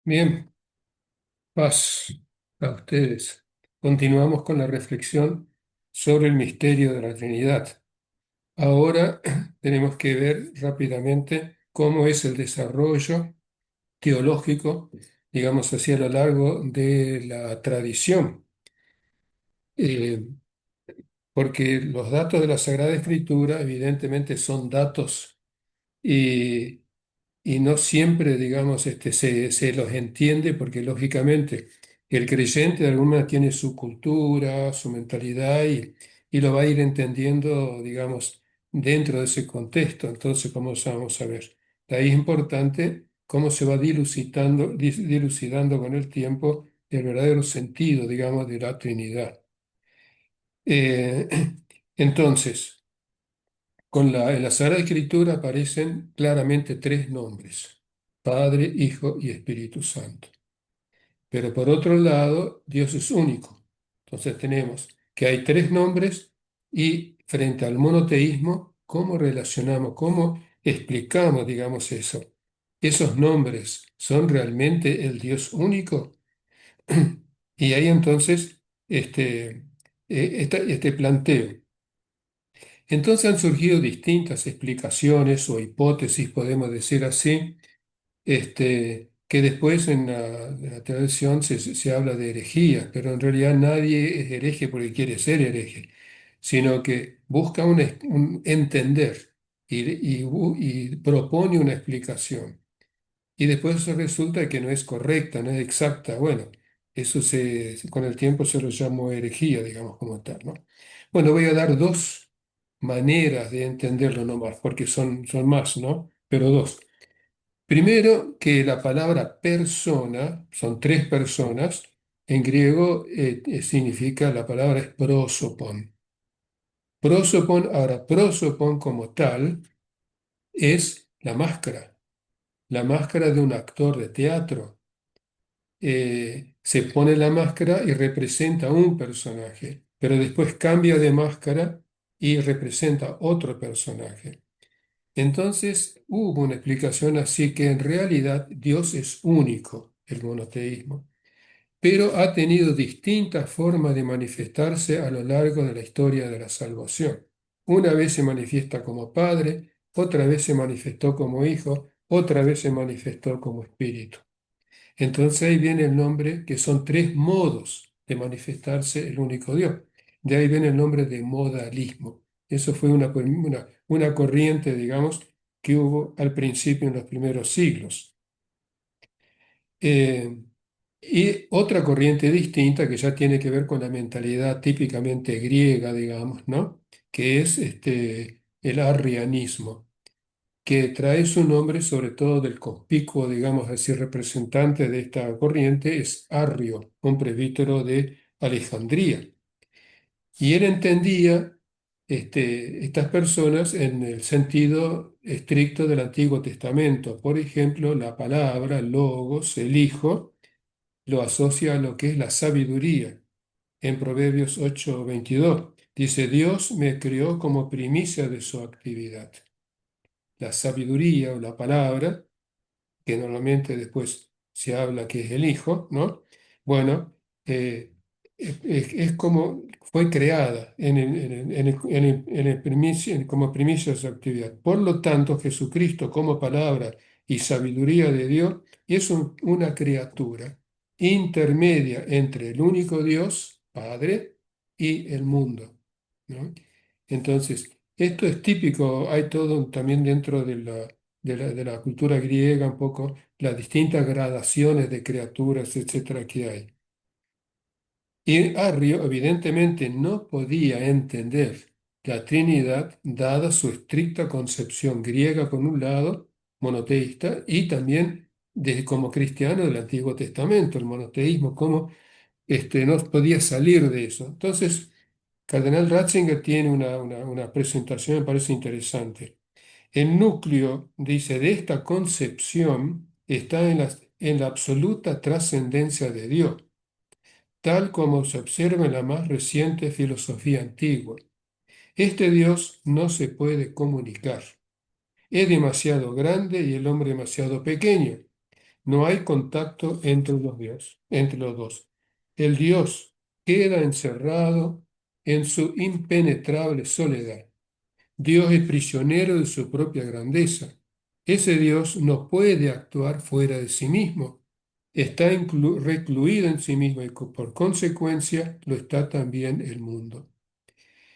Bien, paz a ustedes. Continuamos con la reflexión sobre el misterio de la Trinidad. Ahora tenemos que ver rápidamente cómo es el desarrollo teológico, digamos así, a lo largo de la tradición. Eh, Porque los datos de la Sagrada Escritura evidentemente son datos y no siempre, digamos, se los entiende porque lógicamente el creyente de alguna manera tiene su cultura, su mentalidad y lo va a ir entendiendo, digamos, dentro de ese contexto. Entonces, ¿cómo vamos a ver? De ahí es importante cómo se va dilucidando con el tiempo el verdadero sentido, digamos, de la Trinidad. Eh, entonces, en la Sagrada Escritura aparecen claramente tres nombres: Padre, Hijo y Espíritu Santo. Pero por otro lado, Dios es único. Entonces tenemos que hay tres nombres y frente al monoteísmo, ¿cómo relacionamos, cómo explicamos, digamos, eso? ¿Esos nombres son realmente el Dios único? Y ahí entonces este planteo. Entonces han surgido distintas explicaciones o hipótesis, podemos decir así, que después en la tradición se habla de herejías, pero en realidad nadie es hereje porque quiere ser hereje, sino que busca un entender y propone una explicación. Y después eso resulta que no es correcta, no es exacta. Bueno, con el tiempo se lo llamó herejía, digamos, como tal, ¿no? Bueno, voy a dar dos maneras de entenderlo nomás, porque son más, ¿no? Pero dos. Primero, que la palabra persona, son tres personas, en griego significa, la palabra es prosopon. Prosopon, ahora, prosopon como tal es la máscara de un actor de teatro. Se pone la máscara y representa un personaje, pero después cambia de máscara y representa otro personaje. Entonces hubo una explicación así que en realidad Dios es único, el monoteísmo, pero ha tenido distintas formas de manifestarse a lo largo de la historia de la salvación. Una vez se manifiesta como Padre, otra vez se manifestó como Hijo, otra vez se manifestó como Espíritu. Entonces ahí viene el nombre, que son tres modos de manifestarse el único Dios. De ahí viene el nombre de modalismo. Eso fue una corriente, digamos, que hubo al principio en los primeros siglos. Eh, y otra corriente distinta que ya tiene que ver con la mentalidad típicamente griega, digamos, ¿no? Que es el arrianismo, que trae su nombre sobre todo del conspicuo, digamos así, representante de esta corriente, es Arrio, un presbítero de Alejandría. Y él entendía estas personas en el sentido estricto del Antiguo Testamento. Por ejemplo, la palabra logos, el Hijo, lo asocia a lo que es la sabiduría. En Proverbios 8:22 dice: Dios me creó como primicia de su actividad. La sabiduría o la palabra, que normalmente después se habla que es el Hijo, ¿no? Bueno, es como fue creada como primicia de su actividad. Por lo tanto, Jesucristo como palabra y sabiduría de Dios es una criatura intermedia entre el único Dios, Padre, y el mundo, ¿no? Entonces, esto es típico, hay todo también dentro de la cultura griega, un poco las distintas gradaciones de criaturas, etcétera, que hay. Y Arrio evidentemente no podía entender la Trinidad dada su estricta concepción griega por un lado, monoteísta, y también como cristiano del Antiguo Testamento, el monoteísmo, cómo no podía salir de eso. Entonces, Cardenal Ratzinger tiene una presentación, me parece interesante. El núcleo, dice, de esta concepción está en la absoluta trascendencia de Dios, tal como se observa en la más reciente filosofía antigua. Este Dios no se puede comunicar. Es demasiado grande y el hombre demasiado pequeño. No hay contacto entre los dos. El Dios queda encerrado en su impenetrable soledad. Dios es prisionero de su propia grandeza. Ese Dios no puede actuar fuera de sí mismo. Está recluido en sí mismo y por consecuencia lo está también el mundo.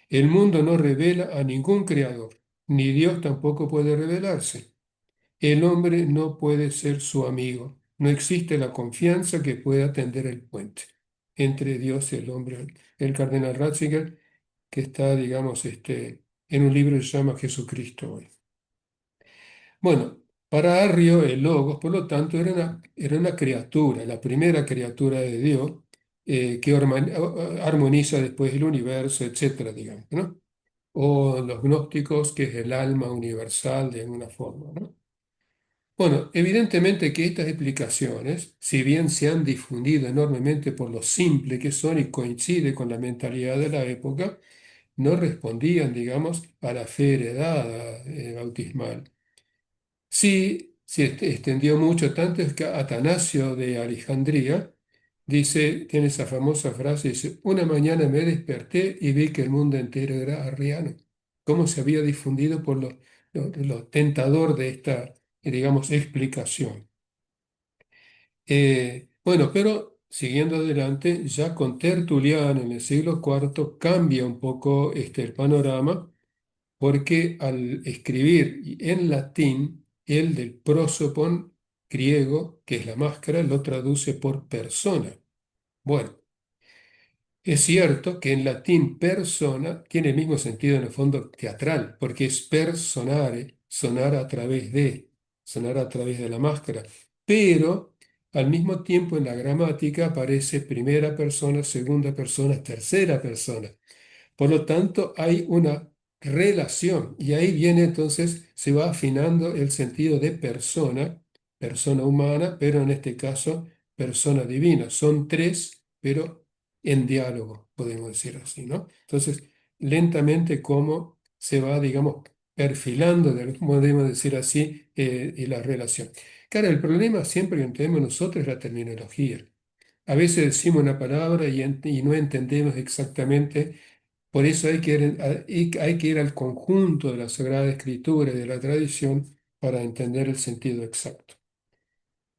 El mundo no revela a ningún creador, ni Dios tampoco puede revelarse. El hombre no puede ser su amigo. No existe la confianza que pueda tender el puente entre Dios y el hombre. El cardenal Ratzinger, que está, digamos, en un libro que se llama Jesucristo hoy. Bueno, para Arrio, el Logos, por lo tanto, era una criatura, la primera criatura de Dios, que armoniza después el universo, etcétera, digamos, ¿no? O los gnósticos, que es el alma universal de alguna forma, ¿no? Bueno, evidentemente que estas explicaciones, si bien se han difundido enormemente por lo simple que son y coincide con la mentalidad de la época, no respondían, digamos, a la fe heredada bautismal. Sí, se extendió mucho, tanto es que Atanasio de Alejandría dice, tiene esa famosa frase, dice, una mañana me desperté y vi que el mundo entero era arriano. Cómo se había difundido por lo tentador de esta, digamos, explicación. Bueno, pero siguiendo adelante, ya con Tertuliano en el siglo IV cambia un poco el panorama porque al escribir en latín, el del prosopon griego, que es la máscara, lo traduce por persona. Bueno, es cierto que en latín persona tiene el mismo sentido en el fondo teatral, porque es personare, sonar a través de la máscara, pero al mismo tiempo en la gramática aparece primera persona, segunda persona, tercera persona. Por lo tanto, hay una relación y ahí viene entonces, se va afinando el sentido de persona, persona humana, pero en este caso, persona divina. Son tres, pero en diálogo, podemos decir así, ¿no? Entonces, lentamente como se va, digamos, perfilando, podemos decir así, y la relación. Claro, el problema siempre que tenemos nosotros es la terminología. A veces decimos una palabra y no entendemos exactamente, por eso hay que ir al conjunto de la Sagrada Escritura y de la tradición para entender el sentido exacto.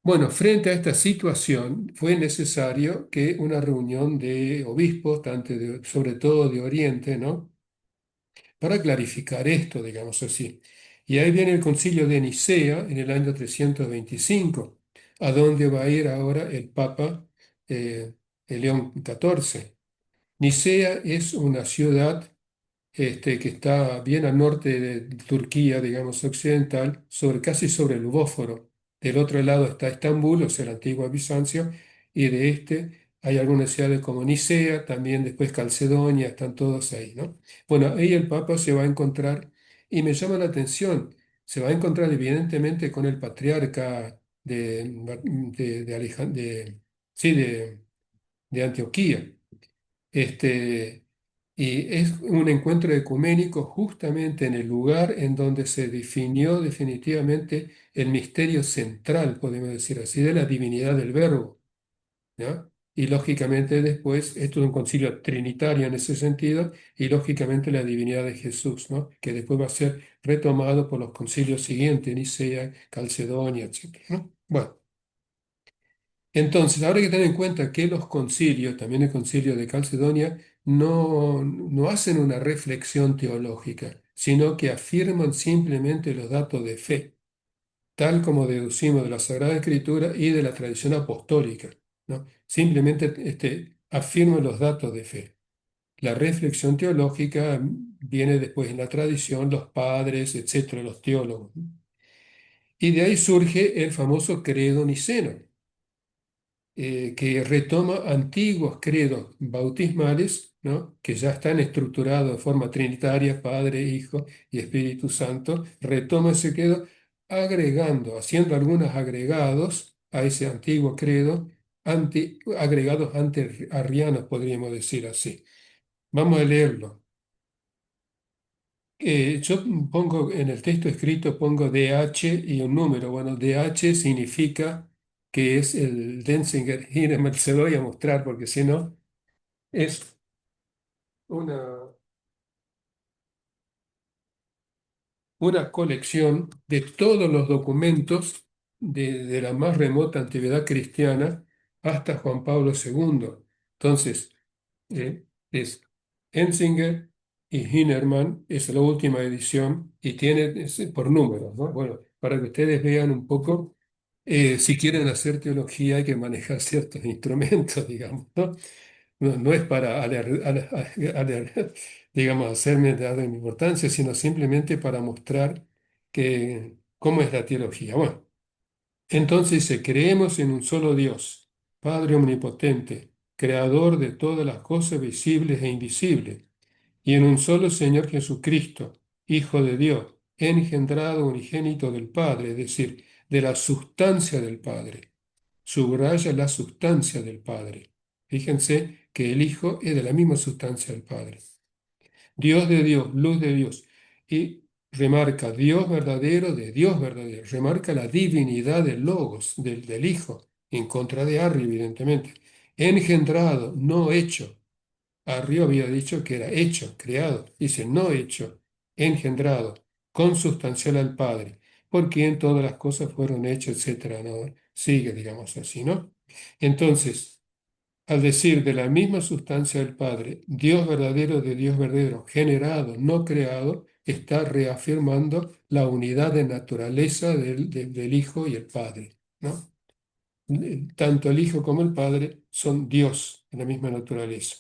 Bueno, frente a esta situación fue necesario que una reunión de obispos, sobre todo de Oriente, ¿no? Para clarificar esto, digamos así. Y ahí viene el concilio de Nicea en el año 325, a donde va a ir ahora el Papa el León XIV. Nicea es una ciudad que está bien al norte de Turquía, digamos occidental, casi sobre el Bósforo. Del otro lado está Estambul, o sea, la antigua Bizancio, y de este hay algunas ciudades como Nicea, también después Calcedonia, están todos ahí, ¿no? Bueno, ahí el Papa se va a encontrar, y me llama la atención, se va a encontrar evidentemente con el patriarca sí, de Antioquía. Este, y es un encuentro ecuménico justamente en el lugar en donde se definió definitivamente el misterio central, podemos decir así, de la divinidad del Verbo, ¿ya? Y lógicamente después, esto es un concilio trinitario en ese sentido, y lógicamente la divinidad de Jesús, ¿no? Que después va a ser retomado por los concilios siguientes, Nicea, Calcedonia, etc., ¿no? Bueno. Entonces, ahora hay que tener en cuenta que los concilios, también el concilio de Calcedonia, no hacen una reflexión teológica, sino que afirman simplemente los datos de fe, tal como deducimos de la Sagrada Escritura y de la tradición apostólica, ¿no? Simplemente afirman los datos de fe. La reflexión teológica viene después en la tradición, los padres, etcétera, los teólogos, ¿no? Y de ahí surge el famoso credo niceno que retoma antiguos credos bautismales, ¿no? Que ya están estructurados de forma trinitaria, Padre, Hijo y Espíritu Santo, retoma ese credo agregando, haciendo algunos agregados a ese antiguo credo, agregados anti-arrianos, podríamos decir así. Vamos a leerlo. Yo pongo en el texto escrito, pongo DH y un número. Bueno, DH significa que es el Denzinger-Hahnemann. Se lo voy a mostrar porque si no, es una, una colección de todos los documentos de la más remota antigüedad cristiana hasta Juan Pablo II. Entonces, es Ensinger y Hinerman, es la última edición y tiene por números, ¿no? Bueno, para que ustedes vean un poco, si quieren hacer teología hay que manejar ciertos instrumentos, digamos, ¿no? No es para, digamos, hacerme de importancia, sino simplemente para mostrar que, cómo es la teología. Bueno, entonces creemos en un solo Dios, Padre omnipotente, creador de todas las cosas visibles e invisibles, y en un solo Señor Jesucristo, Hijo de Dios, engendrado unigénito del Padre, es decir, de la sustancia del Padre. Subraya la sustancia del Padre. Fíjense que el Hijo es de la misma sustancia del Padre. Dios de Dios, luz de Dios. Y remarca Dios verdadero de Dios verdadero. Remarca la divinidad del Logos, del Hijo, en contra de Arri, evidentemente. Engendrado, no hecho. Arri había dicho que era hecho, creado. Dice no hecho, engendrado, consubstancial al Padre, por quien todas las cosas fueron hechas, etcétera. ¿No? Sigue, digamos así, ¿no? Entonces, al decir de la misma sustancia del Padre, Dios verdadero de Dios verdadero, generado, no creado, está reafirmando la unidad de naturaleza del Hijo y el Padre, ¿no? Tanto el Hijo como el Padre son Dios en la misma naturaleza.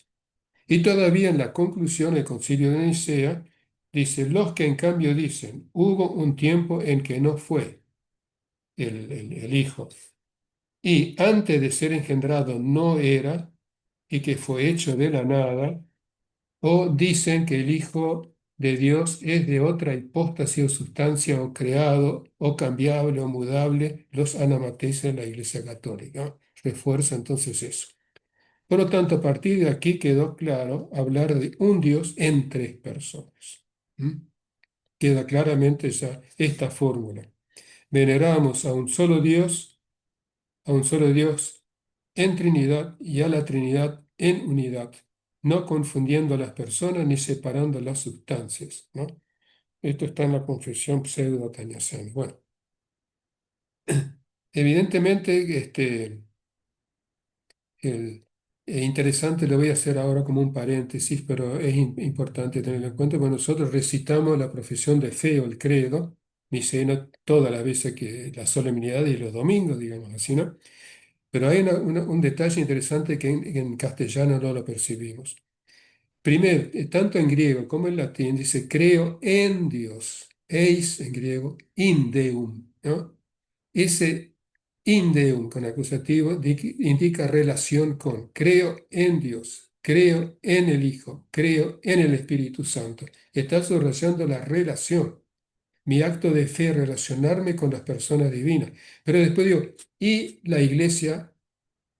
Y todavía en la conclusión del Concilio de Nicea dice, los que en cambio dicen, hubo un tiempo en que no fue el Hijo, y antes de ser engendrado no era, y que fue hecho de la nada, o dicen que el Hijo de Dios es de otra hipóstasis o sustancia o creado o cambiable o mudable, los anamateza en la Iglesia Católica. Refuerza entonces eso. Por lo tanto, a partir de aquí quedó claro hablar de un Dios en tres personas. ¿Mm? Queda claramente ya esta fórmula. Veneramos a un solo Dios en Trinidad y a la Trinidad en unidad, no confundiendo las personas ni separando las sustancias, ¿no? Esto está en la confesión pseudo-athanasiana. Bueno, evidentemente, interesante, lo voy a hacer ahora como un paréntesis, pero es importante tenerlo en cuenta, porque nosotros recitamos la profesión de fe o el credo, niceno, todas las veces que la solemnidad y los domingos, digamos así, ¿no? Pero hay un detalle interesante que en castellano no lo percibimos. Primero, tanto en griego como en latín dice creo en Dios, eis en griego, in Deum, ¿no? Ese in Deum con acusativo indica relación con creo en Dios, creo en el Hijo, creo en el Espíritu Santo. Está subrayando la relación, mi acto de fe, relacionarme con las personas divinas. Pero después digo, y la iglesia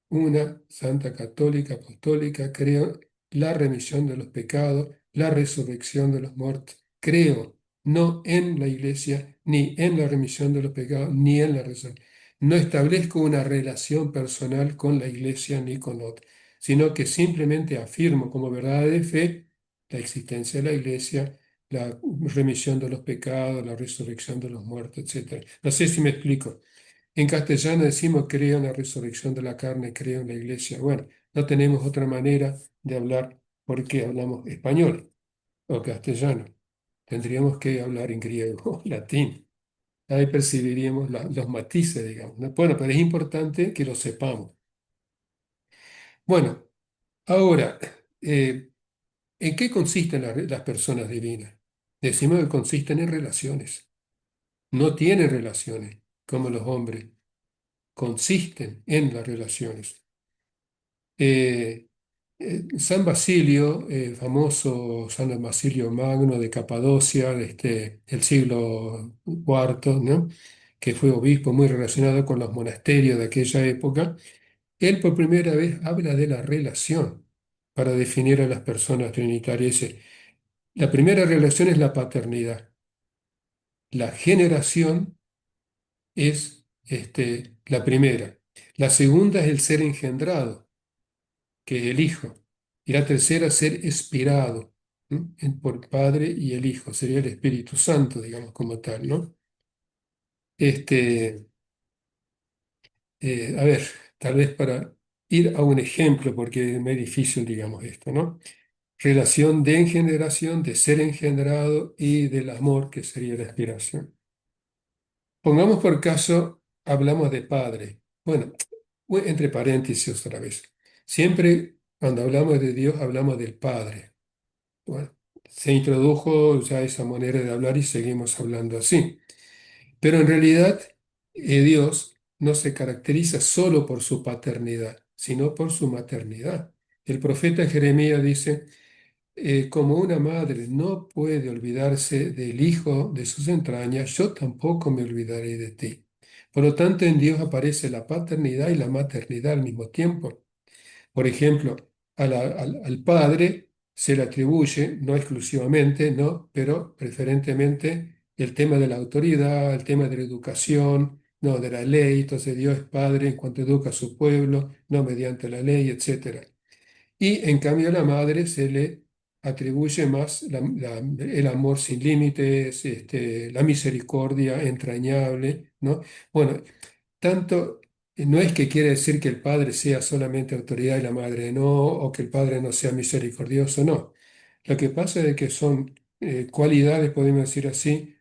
una, santa, católica, apostólica, creo la remisión de los pecados, la resurrección de los muertos. Creo no en la iglesia, ni en la remisión de los pecados, ni en la resurrección. No establezco una relación personal con la iglesia ni con otra, sino que simplemente afirmo como verdad de fe la existencia de la iglesia, la remisión de los pecados, la resurrección de los muertos, etc. No sé si me explico. En castellano decimos creo en la resurrección de la carne, creo en la iglesia. Bueno, no tenemos otra manera de hablar porque hablamos español o castellano. Tendríamos que hablar en griego o latín. Ahí percibiríamos los matices, digamos, ¿no? Bueno, pero es importante que lo sepamos. Bueno, ahora, ¿en qué consisten las personas divinas? Decimos que consisten en relaciones. No tienen relaciones como los hombres, consisten en las relaciones. Eh, San Basilio, famoso San Basilio Magno de Capadocia, del siglo IV, ¿no? Que fue obispo muy relacionado con los monasterios de aquella época, él por primera vez habla de la relación para definir a las personas trinitarias. Dice, la primera relación es la paternidad, la generación es la primera. La segunda es el ser engendrado, que es el Hijo. Y la tercera, ser expirado, ¿no? Por Padre y el Hijo, sería el Espíritu Santo, digamos, como tal, ¿no? Este, a ver, tal vez para ir a un ejemplo, porque es muy difícil, digamos, esto, ¿no? Relación de engeneración, de ser engendrado y del amor, que sería la expiración. Pongamos por caso, hablamos de Padre. Bueno, entre paréntesis otra vez. Siempre cuando hablamos de Dios hablamos del Padre. Bueno, se introdujo ya esa manera de hablar y seguimos hablando así. Pero en realidad Dios no se caracteriza solo por su paternidad, sino por su maternidad. El profeta Jeremías dice, como una madre no puede olvidarse del hijo de sus entrañas, yo tampoco me olvidaré de ti. Por lo tanto, en Dios aparece la paternidad y la maternidad al mismo tiempo. Por ejemplo, al padre se le atribuye, no exclusivamente, ¿no? Pero preferentemente el tema de la autoridad, el tema de la educación, no de la ley. Entonces Dios es padre en cuanto educa a su pueblo, no mediante la ley, etcétera. Y en cambio a la madre se le atribuye más el amor sin límites, la misericordia entrañable, ¿no? Bueno, tanto no es que quiere decir que el padre sea solamente autoridad y la madre no, o que el padre no sea misericordioso, no. Lo que pasa es que son cualidades, podemos decir así,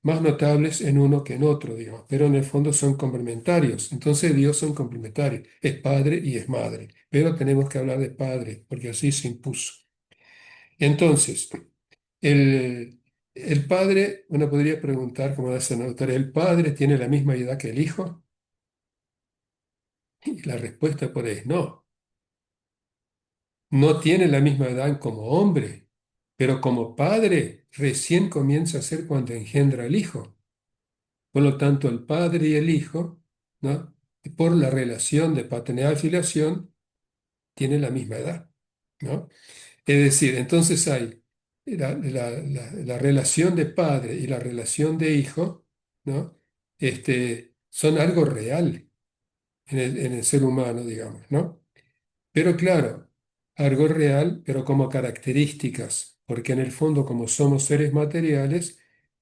más notables en uno que en otro, digamos, pero en el fondo son complementarios. Entonces Dios son complementarios, es padre y es madre, pero tenemos que hablar de padre, porque así se impuso. Entonces, el padre, uno podría preguntar, como hace la autor, ¿el padre tiene la misma edad que el hijo? Y la respuesta por ahí es no. No tiene la misma edad como hombre, pero como padre recién comienza a ser cuando engendra al hijo. Por lo tanto, el padre y el hijo, ¿no? Por la relación de paternidad y filiación, tienen la misma edad, ¿no? Es decir, entonces hay la relación de padre y la relación de hijo, ¿no? Son algo real en el ser humano, digamos, ¿no? Pero claro, algo real, pero como características, porque en el fondo, como somos seres materiales,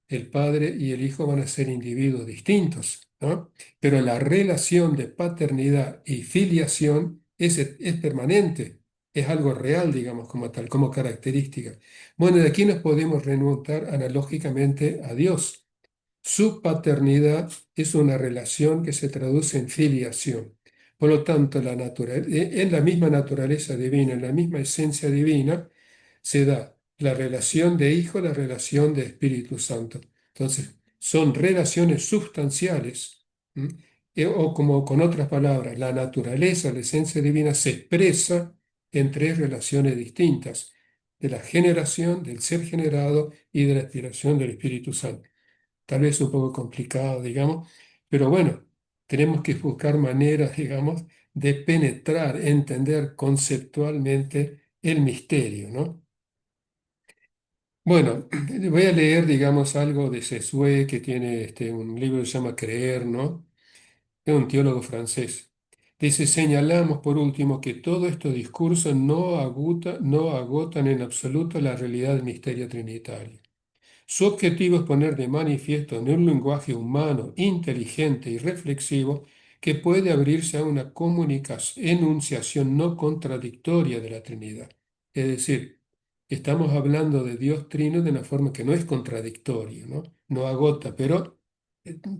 el padre y el hijo van a ser individuos distintos, ¿no? Pero la relación de paternidad y filiación es permanente, es algo real, digamos, como tal, como característica. Bueno, de aquí nos podemos remontar analógicamente a Dios. Su paternidad es una relación que se traduce en filiación. Por lo tanto, en la misma naturaleza divina, en la misma esencia divina, se da la relación de Hijo, la relación de Espíritu Santo. Entonces, son relaciones sustanciales, ¿m? O como con otras palabras, la naturaleza, la esencia divina se expresa en tres relaciones distintas, de la generación, del ser generado y de la aspiración del Espíritu Santo. Tal vez un poco complicado, digamos, pero bueno, tenemos que buscar maneras, digamos, de penetrar, entender conceptualmente el misterio, ¿no? Bueno, voy a leer, digamos, algo de Sessué, que tiene un libro que se llama Creer, ¿no? Es un teólogo francés. Dice, señalamos por último que todos estos discursos no agotan en absoluto la realidad del misterio trinitario. Su objetivo es poner de manifiesto en un lenguaje humano, inteligente y reflexivo que puede abrirse a una enunciación no contradictoria de la Trinidad. Es decir, estamos hablando de Dios Trino de una forma que no es contradictoria, ¿no? No agota, pero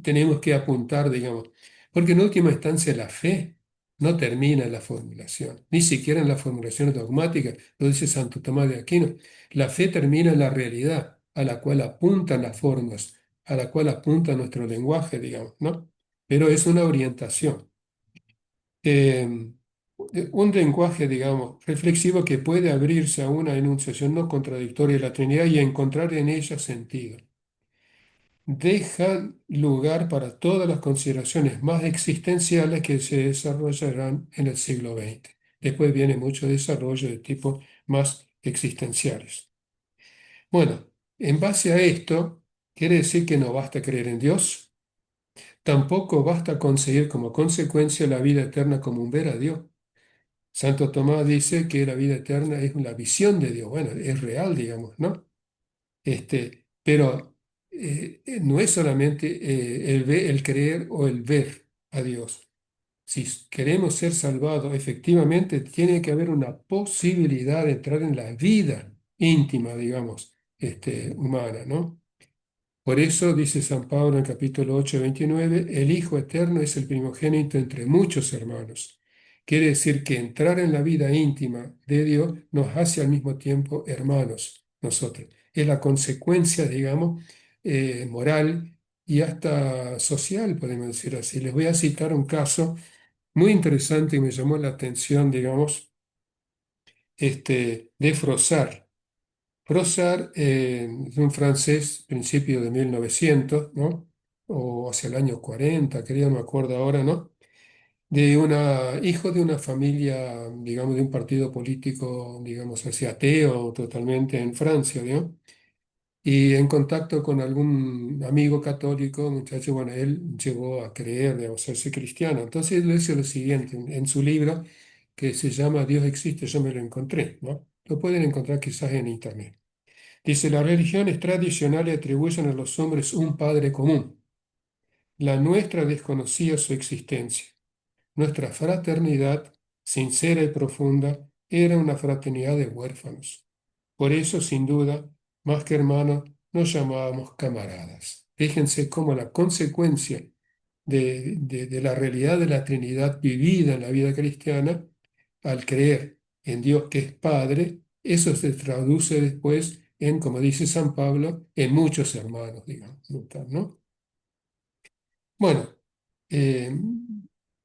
tenemos que apuntar, digamos, porque en última instancia la fe no termina en la formulación, ni siquiera en la formulación dogmática, lo dice Santo Tomás de Aquino. La fe termina en la realidad a la cual apuntan las formas, a la cual apunta nuestro lenguaje, digamos, ¿no? Pero es una orientación. Eh, un lenguaje, digamos, reflexivo que puede abrirse a una enunciación no contradictoria de la Trinidad y encontrar en ella sentido. Deja lugar para todas las consideraciones más existenciales que se desarrollarán en el siglo XX. Después viene mucho desarrollo de tipo más existenciales. Bueno, en base a esto, quiere decir que no basta creer en Dios. tampoco basta conseguir como consecuencia la vida eterna como un ver a Dios. Santo Tomás dice que la vida eterna es la visión de Dios. Bueno, es real, digamos, ¿no? Pero no es solamente el creer o el ver a Dios. Si queremos ser salvados, efectivamente tiene que haber una posibilidad de entrar en la vida íntima, digamos, humana, ¿no? Por eso dice San Pablo en el capítulo 8, 29, el Hijo Eterno es el primogénito entre muchos hermanos. Quiere decir que entrar en la vida íntima de Dios nos hace al mismo tiempo hermanos nosotros. Es la consecuencia, digamos, moral y hasta social, podemos decir así. Les voy a citar un caso muy interesante y me llamó la atención, digamos, de Froissart. Froissart es un francés, principio de 1900, ¿no? O hacia el año 40, creo, no me acuerdo ahora, ¿no? Hijo de una familia, digamos, de un partido político, digamos, así ateo totalmente en Francia, ¿no? Y en contacto con algún amigo católico, muchacho, bueno, él llegó a creer, digamos, a ser cristiano. Entonces él dice lo siguiente en su libro, que se llama Dios existe, yo me lo encontré, ¿no? Lo pueden encontrar quizás en internet. Dice, las religiones tradicionales atribuyen a los hombres un padre común. La nuestra desconocía su existencia. Nuestra fraternidad, sincera y profunda, era una fraternidad de huérfanos. Por eso, sin duda, más que hermanos, nos llamábamos camaradas. Fíjense cómo la consecuencia de la realidad de la Trinidad vivida en la vida cristiana, al creer en Dios que es Padre, eso se traduce después en, como dice San Pablo, en muchos hermanos, digamos, ¿no? Bueno, eh,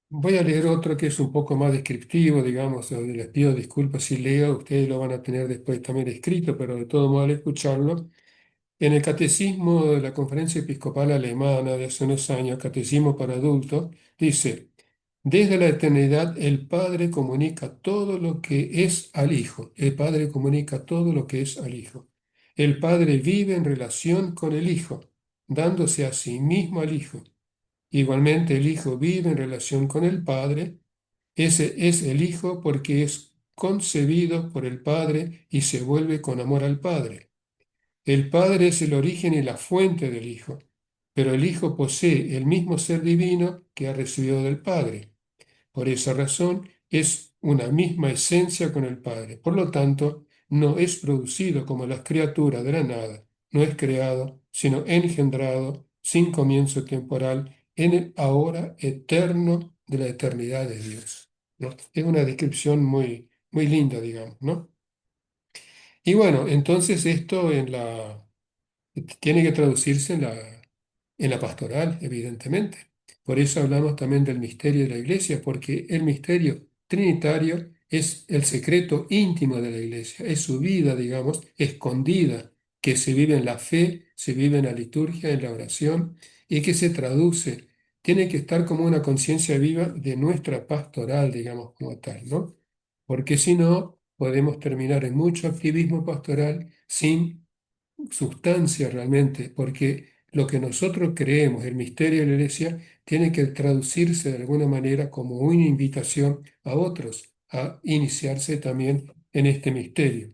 voy a leer otro que es un poco más descriptivo, digamos, les pido disculpas si leo, ustedes lo van a tener después también escrito, pero de todo modo al escucharlo. En el Catecismo de la Conferencia Episcopal Alemana de hace unos años, Catecismo para adultos, dice, desde la eternidad el Padre comunica todo lo que es al Hijo. El Padre comunica todo lo que es al Hijo. El Padre vive en relación con el Hijo, dándose a sí mismo al Hijo. Igualmente el Hijo vive en relación con el Padre. Ese es el Hijo porque es concebido por el Padre y se vuelve con amor al Padre. El Padre es el origen y la fuente del Hijo, pero el Hijo posee el mismo ser divino que ha recibido del Padre. Por esa razón es una misma esencia con el Padre. Por lo tanto, no es producido como las criaturas de la nada, no es creado, sino engendrado sin comienzo temporal en el ahora eterno de la eternidad de Dios, ¿no? Es una descripción muy, muy linda, digamos, ¿no? Y bueno, entonces esto tiene que traducirse en la pastoral, evidentemente. Por eso hablamos también del misterio de la iglesia, porque el misterio trinitario es el secreto íntimo de la iglesia, es su vida, digamos, escondida, que se vive en la fe, se vive en la liturgia, en la oración, y que se traduce, tiene que estar como una conciencia viva de nuestra pastoral, digamos, como tal, ¿no? Porque si no, podemos terminar en mucho activismo pastoral sin sustancia realmente, porque lo que nosotros creemos, el misterio de la iglesia, tiene que traducirse de alguna manera como una invitación a otros a iniciarse también en este misterio.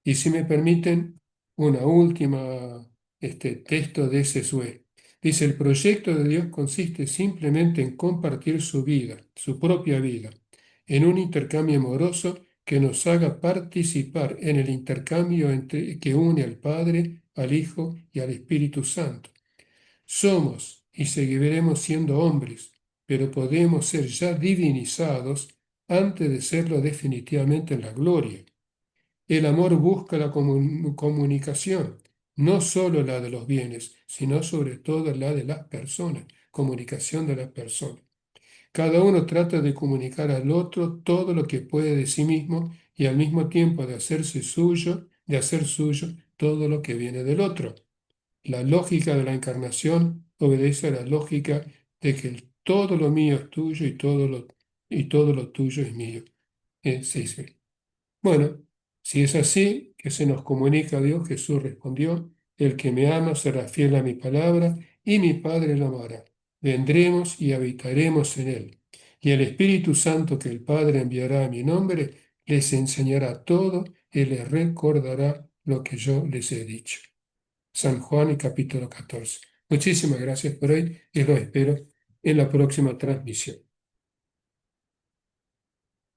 Y si me permiten, una última texto de Sesue. Dice, el proyecto de Dios consiste simplemente en compartir su vida, su propia vida, en un intercambio amoroso que nos haga participar en el intercambio que une al Padre, al Hijo y al Espíritu Santo. Somos y seguiremos siendo hombres, pero podemos ser ya divinizados antes de serlo definitivamente en la gloria. El amor busca la comunicación, no solo la de los bienes, sino sobre todo la de las personas, comunicación de las personas. Cada uno trata de comunicar al otro todo lo que puede de sí mismo y al mismo tiempo de hacer suyo todo lo que viene del otro. La lógica de la encarnación obedece a la lógica de que todo lo mío es tuyo y todo lo tuyo es mío. Sí, sí. Bueno, si es así, que se nos comunica a Dios, Jesús respondió, el que me ama será fiel a mi palabra y mi Padre lo amará. vendremos y habitaremos en él. Y el Espíritu Santo que el Padre enviará a mi nombre, les enseñará todo y les recordará lo que yo les he dicho. San Juan, capítulo 14. Muchísimas gracias por hoy y los espero en la próxima transmisión.